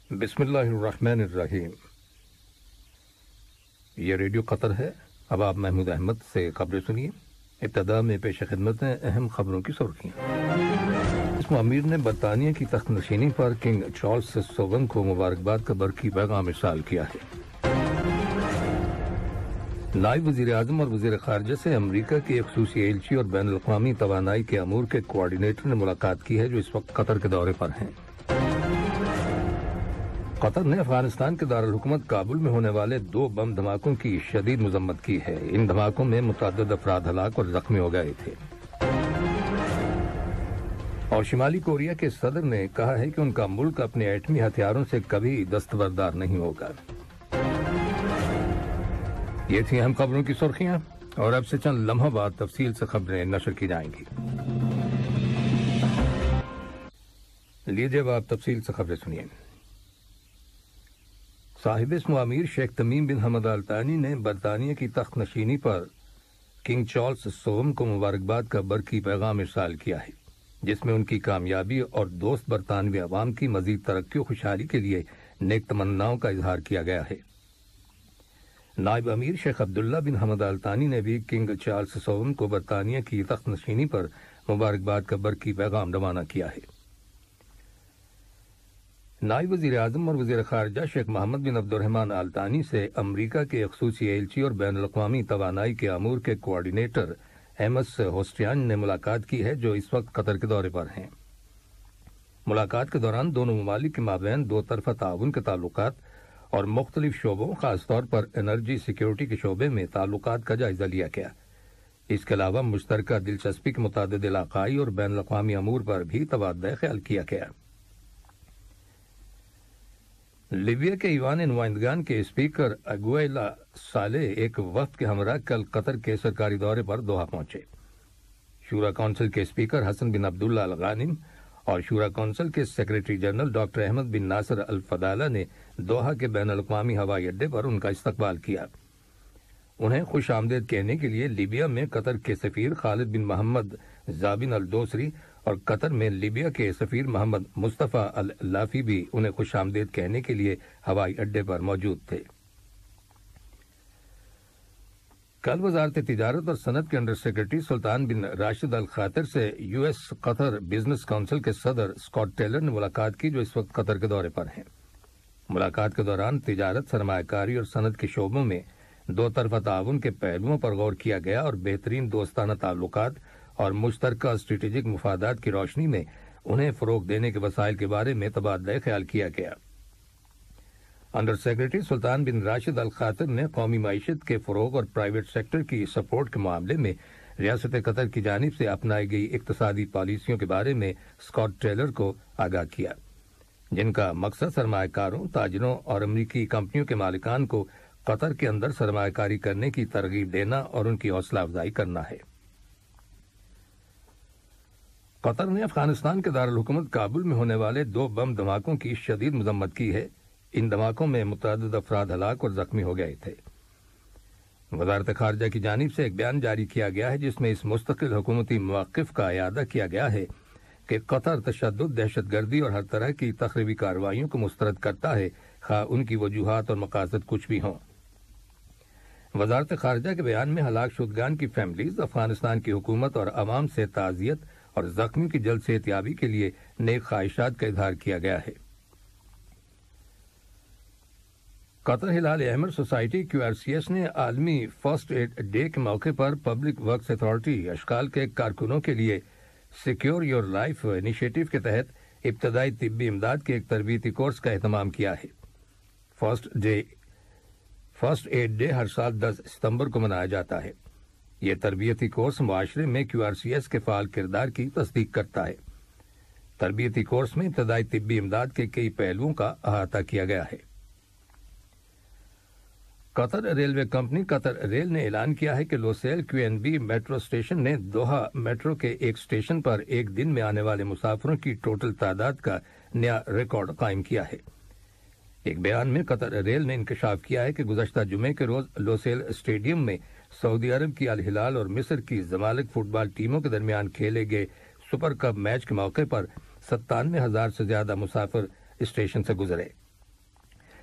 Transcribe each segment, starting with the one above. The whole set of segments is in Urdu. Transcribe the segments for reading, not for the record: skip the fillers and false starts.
بسم اللہ الرحمن الرحیم۔ یہ ریڈیو قطر ہے۔ اب آپ محمود احمد سے خبریں سنیے۔ ابتدا میں پیش خدمت ہیں اہم خبروں کی سرخیاں۔ اس امیر نے برطانیہ کی تخت نشینی پر کنگ چارلس سووم کو مبارکباد کا برقی پیغام ارسال کیا ہے۔ نائب وزیر اعظم اور وزیر خارجہ سے امریکہ کے ایک خصوصی ایلچی اور بین الاقوامی توانائی کے امور کے کوآرڈینیٹر نے ملاقات کی ہے، جو اس وقت قطر کے دورے پر ہیں۔ قطر نے افغانستان کے دارالحکومت کابل میں ہونے والے 2 بم دھماکوں کی شدید مذمت کی ہے۔ ان دھماکوں میں متعدد افراد ہلاک اور زخمی ہو گئے تھے۔ اور شمالی کوریا کے صدر نے کہا ہے کہ ان کا ملک اپنے ایٹمی ہتھیاروں سے کبھی دستبردار نہیں ہوگا۔ یہ تھی اہم خبروں کی سرخیاں، اور اب سے چند لمحوں بعد تفصیل سے خبریں نشر کی جائیں گی۔ لیجیے اب آپ تفصیل سے خبریں سنیے۔ صاحب اسم امیر شیخ تمیم بن حمد آل ثانی نے برطانیہ کی تخت نشینی پر کنگ چارلس سووم کو مبارکباد کا برقی پیغام ارسال کیا ہے، جس میں ان کی کامیابی اور دوست برطانوی عوام کی مزید ترقی و خوشحالی کے لیے نیک تمناؤں کا اظہار کیا گیا ہے۔ نائب امیر شیخ عبداللہ بن حمد آل ثانی نے بھی کنگ چارلس سووم کو برطانیہ کی تخت نشینی پر مبارکباد کا برقی پیغام روانہ کیا ہے۔ نائب وزیر اعظم اور وزیر خارجہ شیخ محمد بن عبد الرحمن آل ثانی سے امریکہ کے خصوصی ایلچی اور بین الاقوامی توانائی کے امور کے کوآرڈینیٹر ایمس ہوسٹیان نے ملاقات کی ہے، جو اس وقت قطر کے دورے پر ہیں۔ ملاقات کے دوران دونوں ممالک کے مابین 2 طرفہ تعاون کے تعلقات اور مختلف شعبوں، خاص طور پر انرجی سیکیورٹی کے شعبے میں تعلقات کا جائزہ لیا گیا۔ اس کے علاوہ مشترکہ دلچسپی کے متعدد علاقائی اور بین الاقوامی امور پر بھی تبادلہ خیال کیا گیا۔ لیبیا کے ایوان نمائندگان کے اسپیکر اگویلا صالح ایک وفد کے ہمراہ کل قطر کے سرکاری دورے پر دوحہ پہنچے۔ شورا کونسل کے اسپیکر حسن بن عبداللہ الغانم اور شورا کونسل کے سیکریٹری جنرل ڈاکٹر احمد بن ناصر الفضالہ نے دوحہ کے بین الاقوامی ہوائی اڈے پر ان کا استقبال کیا۔ انہیں خوش آمدید کہنے کے لیے لیبیا میں قطر کے سفیر خالد بن محمد زابن الدوسری اور قطر میں لیبیا کے سفیر محمد مصطفیٰ اللافی بھی انہیں خوش آمدید کہنے کے لیے ہوائی اڈے پر موجود تھے۔ کل وزارت تجارت اور صنعت کے انڈر سیکرٹری سلطان بن راشد الخاطر سے یو ایس قطر بزنس کونسل کے صدر اسکاٹ ٹیلر نے ملاقات کی، جو اس وقت قطر کے دورے پر ہیں۔ ملاقات کے دوران تجارت، سرمایہ کاری اور صنعت کے شعبوں میں 2 طرفہ تعاون کے پہلوؤں پر غور کیا گیا اور بہترین دوستانہ تعلقات اور مشترکہ اسٹریٹجک مفادات کی روشنی میں انہیں فروغ دینے کے وسائل کے بارے میں تبادلہ خیال کیا گیا۔ انڈر سیکرٹری سلطان بن راشد الخاطر نے قومی معیشت کے فروغ اور پرائیویٹ سیکٹر کی سپورٹ کے معاملے میں ریاست قطر کی جانب سے اپنائی گئی اقتصادی پالیسیوں کے بارے میں اسکاٹ ٹیلر کو آگاہ کیا، جن کا مقصد سرمایہ کاروں، تاجروں اور امریکی کمپنیوں کے مالکان کو قطر کے اندر سرمایہ کاری کرنے کی ترغیب دینا اور ان کی حوصلہ افزائی کرنا ہے۔ قطر نے افغانستان کے دارالحکومت کابل میں ہونے والے 2 بم دھماکوں کی شدید مذمت کی ہے۔ ان دھماکوں میں متعدد افراد ہلاک اور زخمی ہو گئے تھے۔ وزارت خارجہ کی جانب سے ایک بیان جاری کیا گیا ہے، جس میں اس مستقل حکومتی موقف کا اعادہ کیا گیا ہے کہ قطر تشدد، دہشت گردی اور ہر طرح کی تخریبی کارروائیوں کو مسترد کرتا ہے، خواہ ان کی وجوہات اور مقاصد کچھ بھی ہوں۔ وزارت خارجہ کے بیان میں ہلاک شدگان کی فیملیز، افغانستان کی حکومت اور عوام سے تعزیت اور زخمیوں کی جلد صحتیابی کے لیے نیک خواہشات کا اظہار کیا گیا ہے۔ قطر ہلال احمر سوسائٹی QRCS نے عالمی فرسٹ ایڈ ڈے کے موقع پر پبلک ورکس اتھارٹی اشکال کے کارکنوں کے لیے سیکیور یور لائف انیشیٹو کے تحت ابتدائی طبی امداد کے ایک تربیتی کورس کا اہتمام کیا ہے۔ فرسٹ ایڈ ڈے ہر سال 10 ستمبر کو منایا جاتا ہے۔ یہ تربیتی کورس معاشرے میں QRCS کے فعال کردار کی تصدیق کرتا ہے۔ تربیتی کورس میں ابتدائی طبی امداد کے کئی پہلوؤں کا احاطہ کیا گیا ہے۔ قطر ریلوے کمپنی قطر ریل نے اعلان کیا ہے کہ لوسیل QNB میٹرو اسٹیشن نے دوحہ میٹرو کے ایک اسٹیشن پر ایک دن میں آنے والے مسافروں کی ٹوٹل تعداد کا نیا ریکارڈ قائم کیا ہے۔ ایک بیان میں قطر ریل نے انکشاف کیا ہے کہ گزشتہ جمعے کے روز لوسیل اسٹیڈیم میں سعودی عرب کی الہلال اور مصر کی زمالک فٹ بال ٹیموں کے درمیان کھیلے گئے سپر کپ میچ کے موقع پر 97,000 سے زیادہ مسافر اسٹیشن سے گزرے۔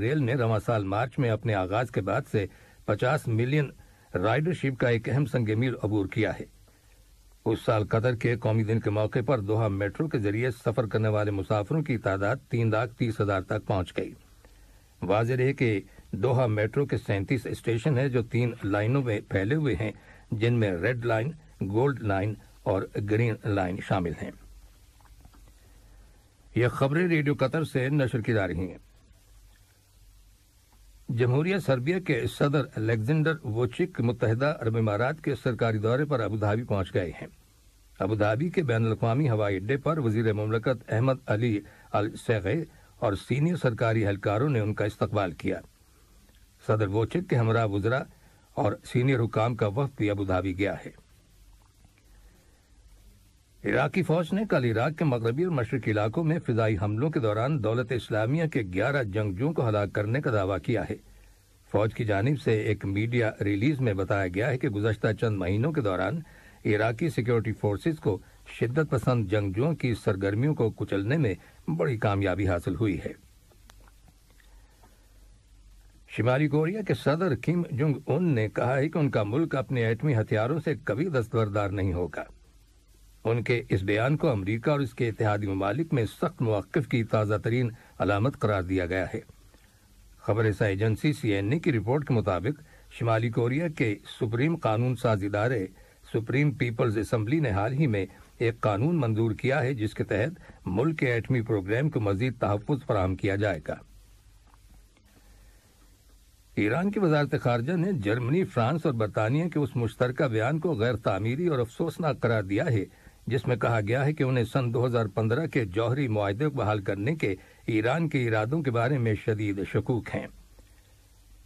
ریل نے رواں سال مارچ میں اپنے آغاز کے بعد سے 50 ملین رائڈرشپ کا ایک اہم سنگ میل عبور کیا ہے۔ اس سال قطر کے قومی دن کے موقع پر دوحہ میٹرو کے ذریعے سفر کرنے والے مسافروں کی تعداد 3,30,000 تک پہنچ گئی۔ واضح ہے کہ دوحہ میٹرو کے 37 اسٹیشن ہیں جو 3 لائنوں میں پھیلے ہوئے ہیں، جن میں ریڈ لائن، گولڈ لائن اور گرین لائن شامل ہیں۔ یہ خبریں ریڈیو قطر سے نشر کی جا رہی ہیں۔ جمہوریہ سربیا کے صدر الیگزینڈر ووچک متحدہ عرب امارات کے سرکاری دورے پر ابوظہبی پہنچ گئے ہیں۔ ابوظہبی کے بین الاقوامی ہوائی اڈے پر وزیر مملکت احمد علی السیغی اور سینئر سرکاری اہلکاروں نے ان کا استقبال کیا۔ صدر ووچک کے ہمراہ وزراء اور سینئر حکام کا وفد بھی ابوظہبی گیا ہے۔ عراقی فوج نے کل عراق کے مغربی اور مشرقی علاقوں میں فضائی حملوں کے دوران دولت اسلامیہ کے 11 جنگجوؤں کو ہلاک کرنے کا دعویٰ کیا ہے۔ فوج کی جانب سے ایک میڈیا ریلیز میں بتایا گیا ہے کہ گزشتہ چند مہینوں کے دوران عراقی سیکیورٹی فورسز کو شدت پسند جنگجوؤں کی سرگرمیوں کو کچلنے میں بڑی کامیابی حاصل ہوئی ہے۔ شمالی کوریا کے صدر کم جونگ ان نے کہا ہے کہ ان کا ملک اپنے ایٹمی ہتھیاروں سے کبھی دستبردار نہیں ہوگا۔ ان کے اس بیان کو امریکہ اور اس کے اتحادی ممالک میں سخت موقف کی تازہ ترین علامت قرار دیا گیا ہے۔ خبر رساں ایجنسی CNN کی رپورٹ کے مطابق شمالی کوریا کے سپریم قانون ساز ادارے سپریم پیپلز اسمبلی نے حال ہی میں ایک قانون منظور کیا ہے جس کے تحت ملک کے ایٹمی پروگرام کو مزید تحفظ فراہم کیا جائے گا۔ ایران کی وزارت خارجہ نے جرمنی، فرانس اور برطانیہ کے اس مشترکہ بیان کو غیر تعمیری اور افسوسناک قرار دیا ہے جس میں کہا گیا ہے کہ انہیں سن 2015 کے جوہری معاہدے کو بحال کرنے کے ایران کے ارادوں کے بارے میں شدید شکوک ہیں۔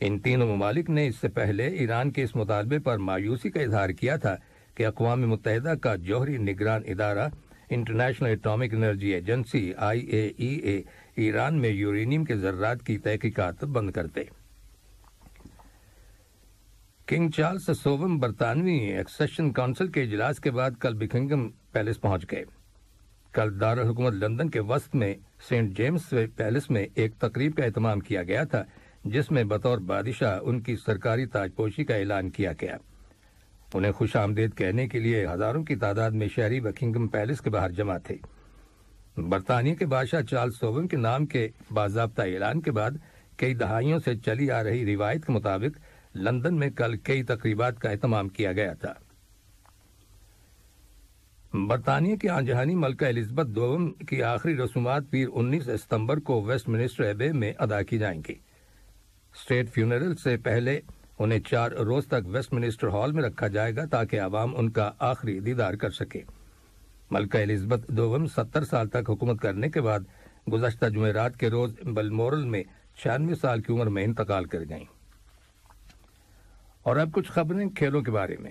ان تینوں ممالک نے اس سے پہلے ایران کے اس مطالبے پر مایوسی کا اظہار کیا تھا کہ اقوام متحدہ کا جوہری نگران ادارہ international atomic energy agency IAEA Iran میں یورینیم کے ذرات کی تحقیقات بند کر دے۔ کنگ چارلس سووم برطانوی ایکسیشن کونسل کے اجلاس کے بعد کل بکنگھم پیلس پہنچ گئے۔ کل دارالحکومت لندن کے وسط میں سینٹ جیمز پیلس میں ایک تقریب کا اہتمام کیا گیا تھا جس میں بطور بادشاہ ان کی سرکاری تاج پوشی کا اعلان کیا گیا۔ انہیں خوش آمدید کہنے کے لیے ہزاروں کی تعداد میں شہری بکنگھم پیلس کے باہر جمع تھے۔ برطانیہ کے بادشاہ چارلس سووم کے نام کے باضابطہ اعلان کے بعد کئی دہائیوں سے چلی آ رہی روایت کے مطابق لندن میں کل کئی تقریبات کا اہتمام کیا گیا تھا۔ برطانیہ کی آن جہانی ملکہ الزبتھ دوم کی آخری رسومات پیر 19 ستمبر کو ویسٹ منسٹر ایبے میں ادا کی جائیں گی۔ اسٹیٹ فیونرل سے پہلے انہیں 4 روز تک ویسٹ منسٹر ہال میں رکھا جائے گا تاکہ عوام ان کا آخری دیدار کر سکے۔ ملکہ الزبتھ دوم 70 سال تک حکومت کرنے کے بعد گزشتہ جمعرات کے روز بلمورل میں 96 سال کی عمر میں انتقال کر گئیں۔ اور اب کچھ خبریں کھیلوں کے بارے میں۔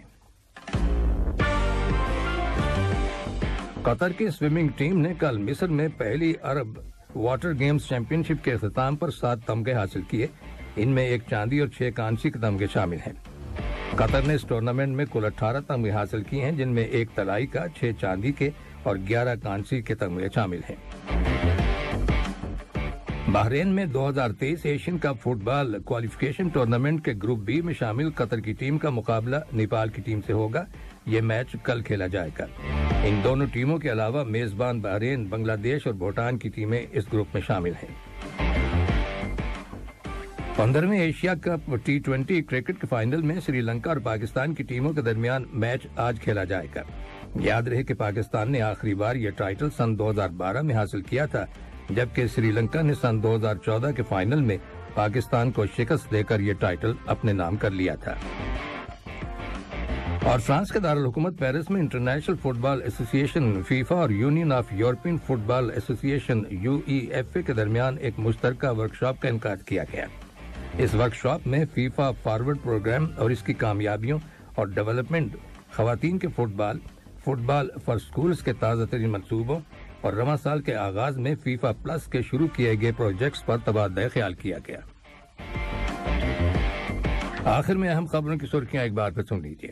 قطر کی سوئمنگ ٹیم نے کل مصر میں پہلی عرب واٹر گیمز چیمپئن شپ کے اختتام پر 7 تمغے حاصل کیے۔ ان میں 1 چاندی اور 6 کانسی کے تمغے شامل ہیں۔ قطر نے اس ٹورنامنٹ میں کل 18 تمغے حاصل کیے ہیں جن میں 1 طلائی کا، 6 چاندی کے اور 11 کانسی کے تمغے شامل ہیں۔ بحرین میں 2023 ایشین کپ فٹ بال کوالیفیکیشن ٹورنامنٹ کے گروپ بی میں شامل قطر کی ٹیم کا مقابلہ نیپال کی ٹیم سے ہوگا۔ یہ میچ کل کھیلا جائے گا۔ ان دونوں ٹیموں کے علاوہ میزبان بحرین، بنگلہ دیش اور بھوٹان کی ٹیمیں اس گروپ میں شامل ہیں۔ 15ویں ایشیا کپ T20 کرکٹ کے فائنل میں سری لنکا اور پاکستان کی ٹیموں کے درمیان میچ آج کھیلا جائے گا۔ یاد رہے کہ پاکستان نے آخری بار یہ ٹائٹل سن 2012 میں حاصل کیا تھا، جبکہ سری لنکا نے سن 2014 کے فائنل میں پاکستان کو شکست دے کر یہ ٹائٹل اپنے نام کر لیا تھا۔ اور فرانس کے دارالحکومت پیرس میں انٹرنیشنل فٹ بال ایسوسی ایشن فیفا اور یونین آف یورپین فٹ بال ایسوسی ایشن UEFA کے درمیان ایک مشترکہ ورکشاپ کا انعقاد کیا گیا۔ اس ورکشاپ میں فیفا فارورڈ پروگرام اور اس کی کامیابیوں اور ڈیولپمنٹ، خواتین کے فٹ بال فار سکولز کے تازہ ترین منصوبوں اور رواں سال کے آغاز میں فیفا پلس کے شروع کیے گئے پروجیکٹس پر تبادلہ خیال کیا گیا۔ آخر میں اہم خبروں کی سرخیاں ایک بار پھر سن لیجیے۔